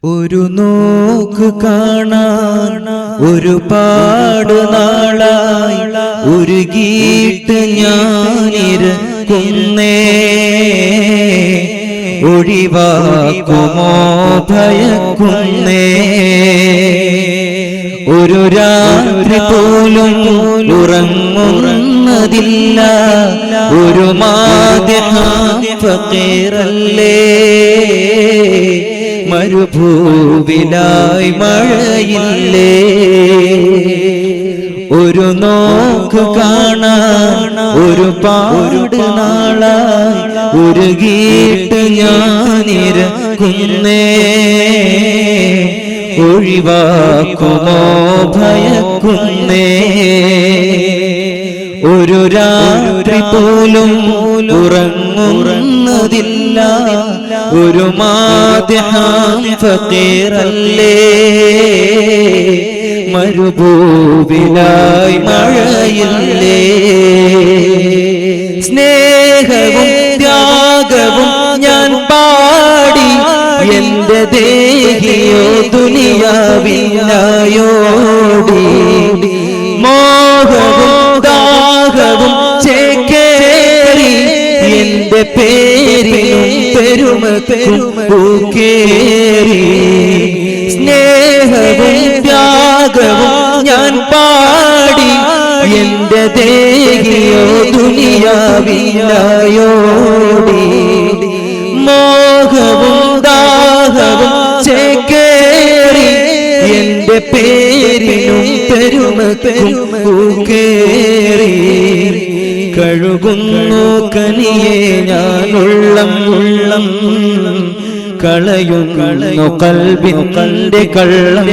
ഒരു നോക്ക് കാണാൻ ഒരുപാട് നാളായി ഉരുകിയിട്ട് ഞാനിരക്കുന്നേ, ഒഴിവാക്കുമോ ഭയക്കുന്നേ. ഒരു രാത്രി പോലും ഉറങ്ങുന്നതില്ല, ഒരു ഫഖീറല്ലേ, മരുഭൂവിലായി മഴയില്ലേ. ഒരു നോക്ക് കാണാൻ ഒരുപാട് നാളായി ഉരുകിയിട്ട് ഞാനിരക്കുന്നേ, ഒഴിവാക്കുമോ ഭയക്കുന്നേ. ഒരു രാത്രി പോലും ഉറങ്ങുന്നതില്ല, ഒരു ഫഖീറല്ലേ, മരുഭൂവിലായി മഴയില്ലേ. സ്നേഹവും ത്യാഗവും ഞാൻ പാടി എന്റെ ദേഹിയോ ദുനിയാവിനായോടി, മോഹവും ദാഹവും ചേക്കേറി എന്റെ പേരിനും പെരുമക്കും പൂക്കേറി. സ്നേഹവും ത്യാഗവും ഞാൻ പാടി എന്റെ ദേഹിയോ ദുനിയാവിനായോടി, മോഹവും ദാഹവും ചേക്കേറി എന്റെ പേരിനും പെരുമക്കും പൂക്കേറി. കഴുകുന്നു കനിയെ ഞാനുള്ളം, കളയുന്നു കൽബിന്റെ കള്ളം.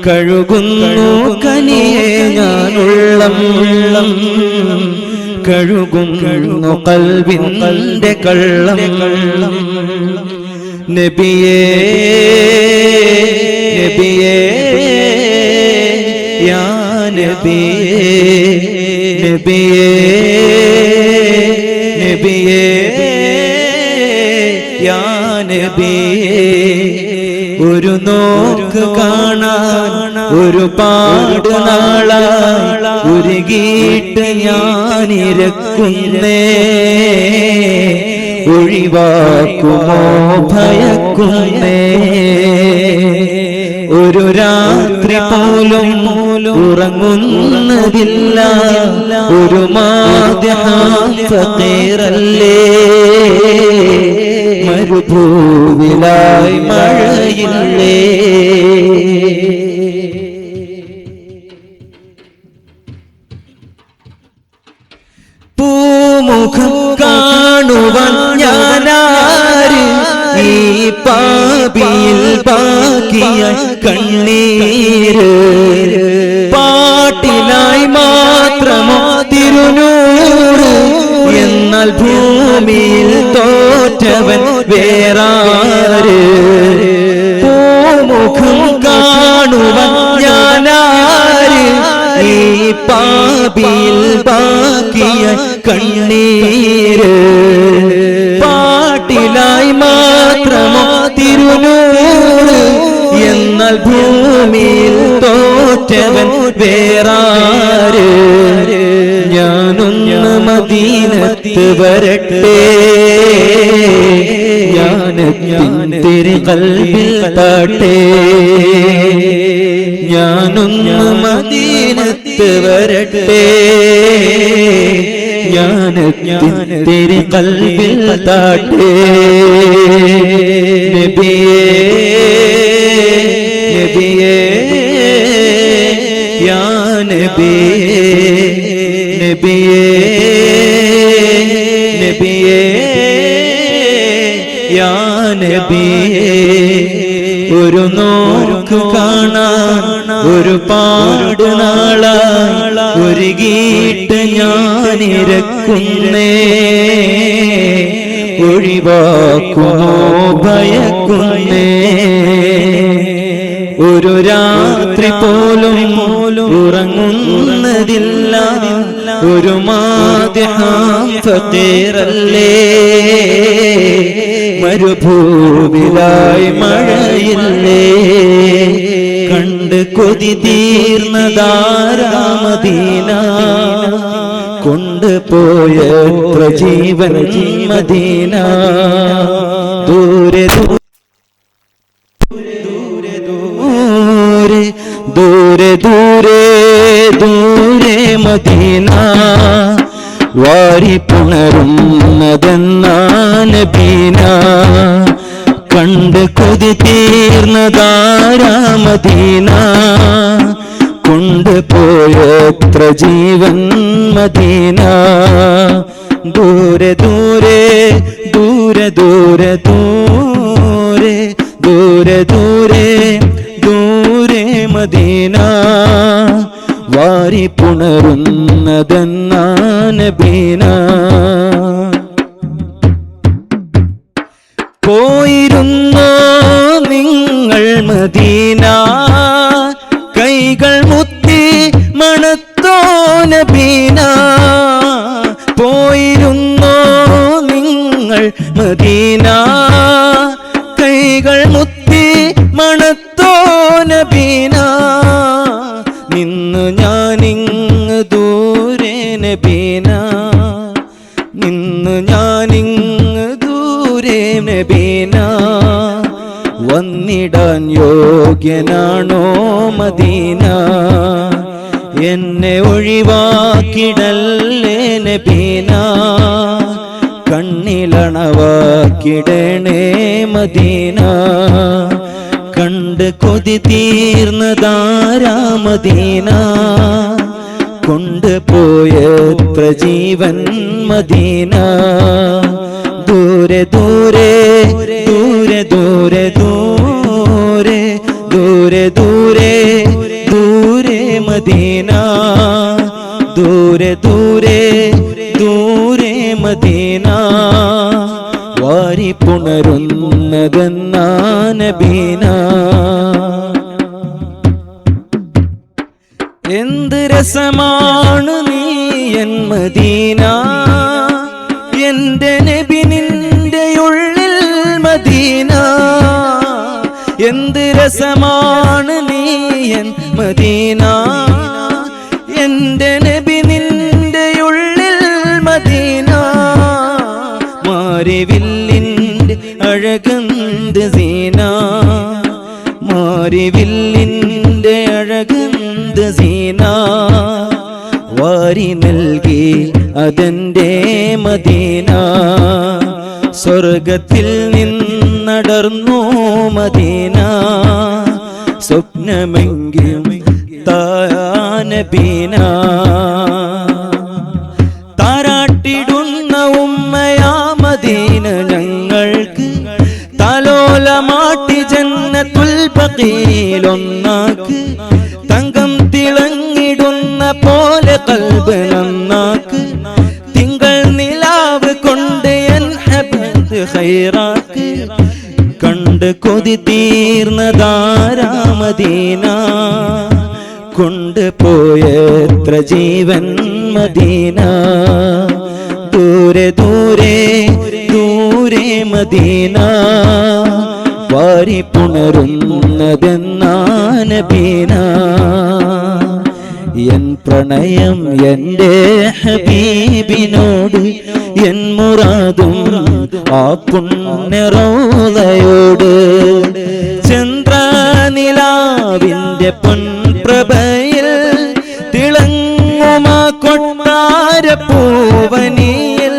കഴുകുന്നു കനിയെ ഞാനുള്ളം, കഴുകുന്നു കൽബിന്റെ കള്ളം. നബിയേ നബിയേ യാ നബിയേ, നബിയേ നബിയേ യാ നബിയേ. ഒരു നോക്ക് കാണാൻ ഒരുപാട് നാളായി ഉരുകിയിട്ട് ഞാനിരക്കുന്നേ, ഒഴിവാക്കുമോ ഭയക്കുന്നേ. ഒരു രാത്രി പോലും ഉറങ്ങുന്നതില്ല, ഒരു ഫഖീറല്ലേ, മരുഭൂവിലായി മഴയില്ലേ. പൂമുഖം കാണുവാൻ ഞാനാര്, ഈ പാപിയിൽ ബാക്കിയ കണ്ണീര്. പാട്ടിനായി മാത്രമോ തിരുനൂറ്, എന്നാൽ ഭൂമിയിൽ തോറ്റവൻ വേറാര്. പൂമുഖം കാണുവാൻ ഞാനാര്, ഈ പാപിയിൽ ബാക്കിയ കണ്ണീര്. പാട്ടിലായി മാത്രമോ തിരുനൂറ്, എന്നാൽ ഭൂമിയിൽ തോറ്റവൻ വേറാര്. ഞാനൊന്ന് മദീനത്ത് വരട്ടെ, ഞാനെത്തിരി കൽബിൽ താട്ടെ. ഞാനൊന്ന് മദീനത്ത് വരട്ടെ, ഞാനെത്തിരി കൽബിൽ താട്ടെ. നബിയേ നബിയേ യാ നബിയേ, നബിയേ നബിയേ യാ നബിയേ. ഒരു നോക്ക് കാണാൻ ഒരുപാട് നാളായി ഉരുകിയിട്ട് ഞാനിരക്കുന്നേ, ഒഴിവാക്കുമോ ഭയക്കുന്നേ. ഒരു രാത്രി പോലും ഉറങ്ങുന്നതില്ല, ഒരു മാദിഹാം ഫഖീറല്ലേ മരുഭൂവിലായി മഴയില്ലേ കണ്ട് കൊതി തീർന്നതാരാ മദീന കൊണ്ടുപോയത്ര ജീവൻ മദീന ദൂരെ ദൂരെ ദൂരെ ദൂരെ മദീന വാരി പുണരുന്നതെന്നാണ് ബീന കണ്ട് കൊതി തീർന്നതാരാ മദീന കൊണ്ടുപോയത്ര ജീവൻ മദീന ദൂരെ ദൂരെ ദൂരെ ദൂരെ ദൂരെ ദൂരെ ദൂരെ ദൂരെ മദീന വാരി പുണരുന്നതെന്നാണ് ബീന പോയിരുന്നോ നിങ്ങൾ മദീന കൈകൾ മുത്തി മണത്തോ നബീന പോയിരുന്നോ നിങ്ങൾ മദീന കൈകൾ മുത്തി മണത്തോ നബീന നിന്നു ഞാനിങ്ങ് ദൂരെ നബീന നിന്നു ഞാനിങ്ങ് ദൂരെ നബീന വന്നിടാൻ യോഗ്യനാണോ മദീന എന്നെ ഒഴിവാക്കിടല്ലേ നബീന കണ്ണിലണവാക്കിടണേ മദീന കണ്ട് കൊതി തീർന്നതാരാ മദീന കൊണ്ടുപോയത്ര ജീവൻ മദീന ദൂരെ ദൂരെ ദൂരെ ദൂരെ ദൂരെ ദൂരെ ദൂരെ ദൂരെ മദീന ദൂരെ ദൂരെ ദൂരെ മദീന വാരി പുണരുന്നതെന്നാണ് ബീന എന്ത് രസമാണ് നീ എൻ മദീന എന്റെ നബി നിന്റെ ഉള്ളിൽ മദീന എന്ത് രസമാണ് നീ എൻ മദീന എന്റെ നബി നിന്റെ ഉള്ളിൽ മദീന മാരിവില്ലിൻ്റെ അഴകന്ത് സീന മാരിവില്ലിൻ്റെ അഴകന്ത് സീന വാരി നൽകി അതെന്റെ മദീന സ്വർഗത്തിൽ നിന്നടർന്നു മദീന സ്വപ്നമെങ്കിലും താനബീന താരാട്ടിടുന്ന ഉമ്മയാ മദീന ഞങ്ങൾക്ക് തലോലമാട്ടി ജന്നത്തുൽ ബഖീലൊന്നാക്ക് തങ്കം തിളങ്ങിടുന്ന പോലെ കൽബ് നന്നാക്ക് തിങ്കൾ നിലാവ് കൊണ്ട് എൻ ഹബീബ് ഖൈറാക്ക് കണ്ട് കൊതി തീർന്നതാരാ മദീന കൊണ്ടുപോയത്ര ജീവൻ മദീന ദൂരെ ദൂരെ ദൂരെ മദീന വാരി പുണരുന്നതെന്നാണ് ബീന എൻ പ്രണയം എൻ്റെ ഹബീബിനോട് എൻ മുറാദും ആ പുണ്യ റൗളയോട് ചന്ദ്രനിലാവിൻ്റെ പൊൻപ്രഭയിൽ തിളങ്ങുമാ കൊട്ടാര പൂവനിയിൽ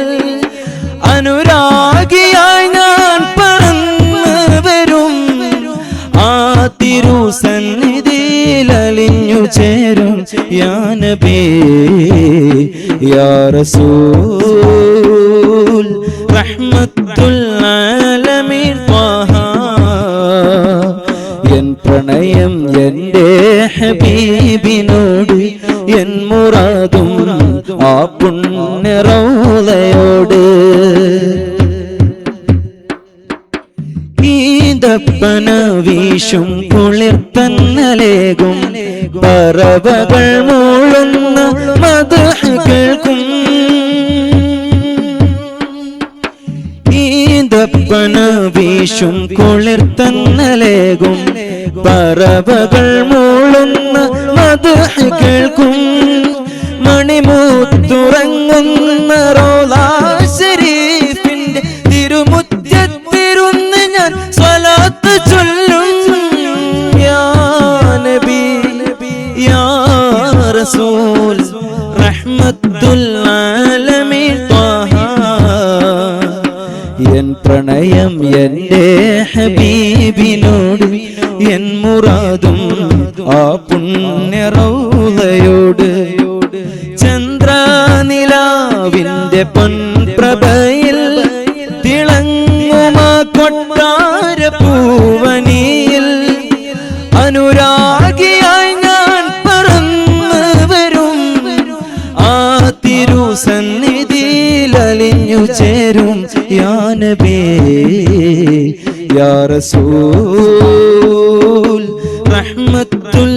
അനുരാഗിയായി ഞാൻ പറന്ന് വരും ആ തിരുസന്നിധിയിൽ അലിഞ്ഞു ചേരും യാ നബി യാ റസൂൽ റഹ്മത്തുൽ ആലമീൻ ത്വാഹ എൻ പ്രണയം എൻ്റെ ഹബീബിനോട് എൻ മുറാദും ആ പുണ്യ റൗളയോട് ഈന്തപ്പന വീശും കുളിർത്തന്നലേകും പറവകൾ മൂളുന്ന മദ്ഹുകൾ വീശും കുളിർത്തന്നലേകും പറവകൾ മൂളുന്ന മദ്ഹ് കേൾക്കും മണിമുത്തുറങ്ങുന്ന റൗളാ ശരീഫിന്റെ തിരുമുറ്റത്തിരുന്ന് ഞാൻ സ്വലാത്ത് ചൊല്ലും യാ നബി യാ റസൂൽ റഹ്മത്തുൽ ആലമീൻ ത്വാഹ എൻ പ്രണയം എൻ്റെ ഹബീബിനോട് എൻ മുറാദും ആ പുണ്യ റൗളയോട് ചന്ദ്രനിലാവിൻ്റെ പൊൻപ്രഭയിൽ തിളങ്ങുമാ കൊട്ടാര പൂവനിയിൽ അനുരാഗിയായി ഞാൻ പറന്ന് വരും ആ തിരുസന്നിധിയിൽ അലിഞ്ഞു ചേരും യാ നബി യാ റസൂൽ റഹ്മത്തുൽ